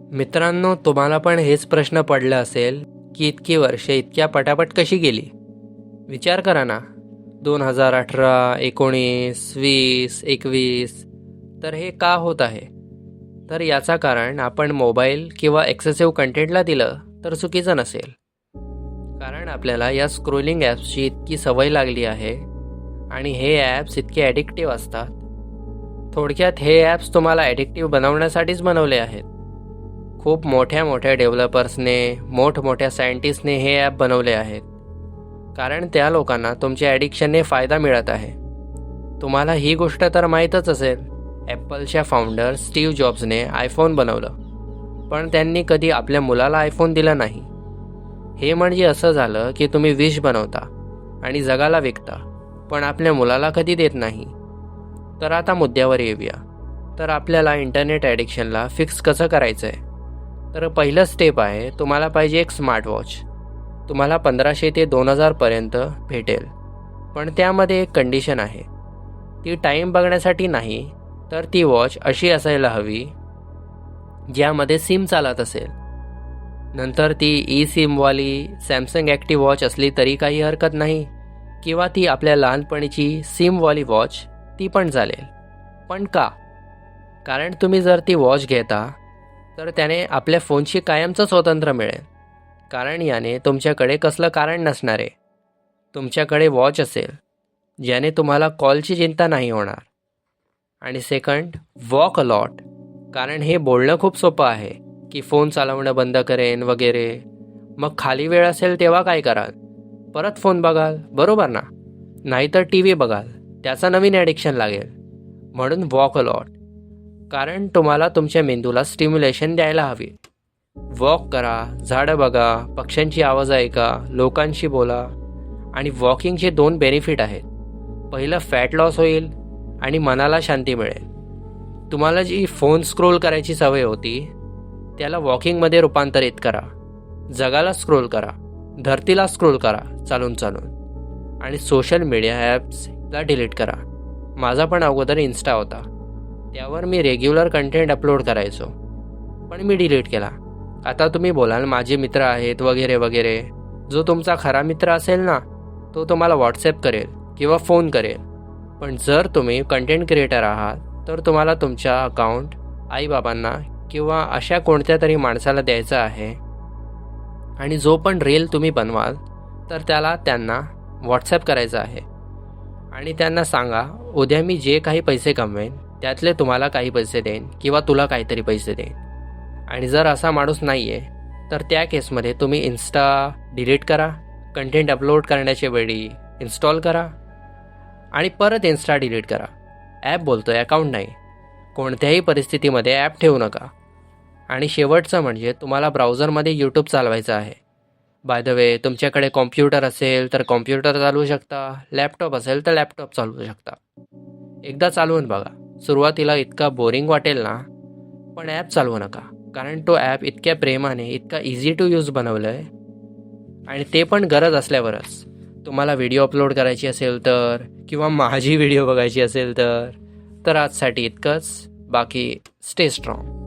मित्रांनो, तुम्हाला पण हेच प्रश्न पडला असेल की इतकी वर्षे इतक्या पटापट कशी गेली. विचार करा ना, 2018, 19, 20, 21. तर हे का होत आहे? तर याचा कारण आपण मोबाईल किंवा एक्सेसिव्ह कंटेंटला दिलं तर चुकीचं नसेल. कारण आपल्याला या स्क्रोलिंग ॲप्सची इतकी सवय लागली आहे आणि हे ॲप्स इतके ॲडिक्टिव्ह असतात. थोडक्यात हे ॲप्स तुम्हाला ॲडिक्टिव्ह बनवण्यासाठीच बनवले आहेत. खूप मोठ्या मोठ्या डेव्हलपर्सने, मोठमोठ्या सायंटिस्टने हे ॲप बनवले आहेत, कारण त्या लोकांना तुमच्या ॲडिक्शनने फायदा मिळत आहे. तुम्हाला ही गोष्ट तर माहीतच असेल, ॲपलच्या फाउंडर स्टीव्ह जॉब्सने आयफोन बनवलं, पण त्यांनी कधी आपल्या मुलाला आयफोन दिला नाही. हे म्हणजे असं झालं की तुम्ही विश बनवता आणि जगाला विकता, पण आपल्या मुलाला कधी देत नाही. तर आता मुद्द्यावर येऊया. तर आपल्याला इंटरनेट ॲडिक्शनला फिक्स कसं करायचं आहे? तर पहिलं स्टेप आहे, तुम्हाला पाहिजे एक स्मार्टवॉच. तुम्हाला 1500 ते 2000 पर्यंत भेटेल, पण त्यामध्ये एक कंडिशन आहे. ती टाईम बघण्यासाठी नाही, तर ती वॉच अशी असायला हवी ज्यामध्ये सिम चालत असेल. नंतर ती ई सिमवाली सॅमसंग ॲक्टिव्ह वॉच असली तरी काही हरकत नाही, किंवा ती आपल्या लहानपणीची सिमवाली वॉच ती पण चालेल. पण का? कारण तुम्ही जर ती वॉच घेता तर त्याने आपल्या फोनशी कायमचं स्वातंत्र्य मिळेल, कारण याने तुमच्याकडे कसलं कारण नसणार आहे. तुमच्याकडे वॉच असेल ज्याने तुम्हाला कॉलची चिंता नाही होणार. आणि सेकंड, वॉक अ लॉट. कारण हे बोलणं खूप सोपं आहे की फोन चालवणं बंद करेन वगैरे. मग खाली वेळ असेल तेव्हा काय कराल? परत फोन बघाल, बरोबर ना? नाहीतर टी व्ही बघाल, त्याचा नवीन ॲडिक्शन लागेल. म्हणून वॉक अ लॉट. कारण तुम्हाला तुमच्या मेंदूला स्टिम्युलेशन द्यायला हवी. वॉक करा, झाडं बघा, पक्ष्यांची आवाज ऐका, लोकांशी बोला. आणि वॉकिंगचे 2 बेनिफिट आहेत. पहिलं, फॅट लॉस होईल आणि मनाला शांती मिळेल. तुम्हाला जी फोन स्क्रोल करायची सवय होती त्याला वॉकिंगमध्ये रूपांतरित करा. जगाला स्क्रोल करा, धरतीला स्क्रोल करा चालून चालून. आणि सोशल मीडिया ॲप्सला डिलीट करा. माझा पण अगोदर इन्स्टा होता, त्यावर मी रेग्युलर कंटेंट अपलोड करायचो, पण मी डिलीट केला. आता तुम्ही बोलाल माझे मित्र आहेत वगैरे वगैरे. जो तुमचा खरा मित्र असेल ना, तो तुम्हाला व्हॉट्सॲप करेल किंवा फोन करेल. पण जर तुम्ही कंटेंट क्रिएटर आहात तर तुम्हाला तुमच्या अकाउंट आईबाबांना किंवा अशा कोणत्या तरी माणसाला द्यायचं आहे. आणि जो पण रील तुम्ही बनवाल तर त्यांना व्हॉट्सॲप करायचं आहे. आणि त्यांना सांगा, उद्या मी जे काही पैसे कमवेन त्यातले तुम्हाला काही पैसे देईन किंवा तुला काहीतरी पैसे देईन. आणि जर असा माणूस नाही आहे तर त्या केसमध्ये तुम्ही इन्स्टा डिलीट करा, कंटेंट अपलोड करण्याच्या वेळी इन्स्टॉल करा आणि परत इन्स्टा डिलीट करा. ॲप बोलतो आहे, अकाउंट नाही. कोणत्याही परिस्थितीमध्ये ॲप ठेवू नका. आणि शेवटचं म्हणजे तुम्हाला ब्राउझरमध्ये यूट्यूब चालवायचं आहे. बाय द वे, तुमच्याकडे कॉम्प्युटर असेल तर कॉम्प्युटर चालवू शकता, लॅपटॉप असेल तर लॅपटॉप चालवू शकता. एकदा चालवून बघा. सुरुवातीला इतका बोरिंग वाटेल ना, पण ॲप चालवू नका. कारण तो ॲप इतक्या प्रेमाने, इतका इझी टू यूज बनवलं आहे. आणि ते पण गरज असल्यावरच. तुम्हाला व्हिडिओ अपलोड करायची असेल तर, किंवा माझी व्हिडिओ बघायची असेल तर आजसाठी इतकंच. बाकी स्टे स्ट्रॉंग.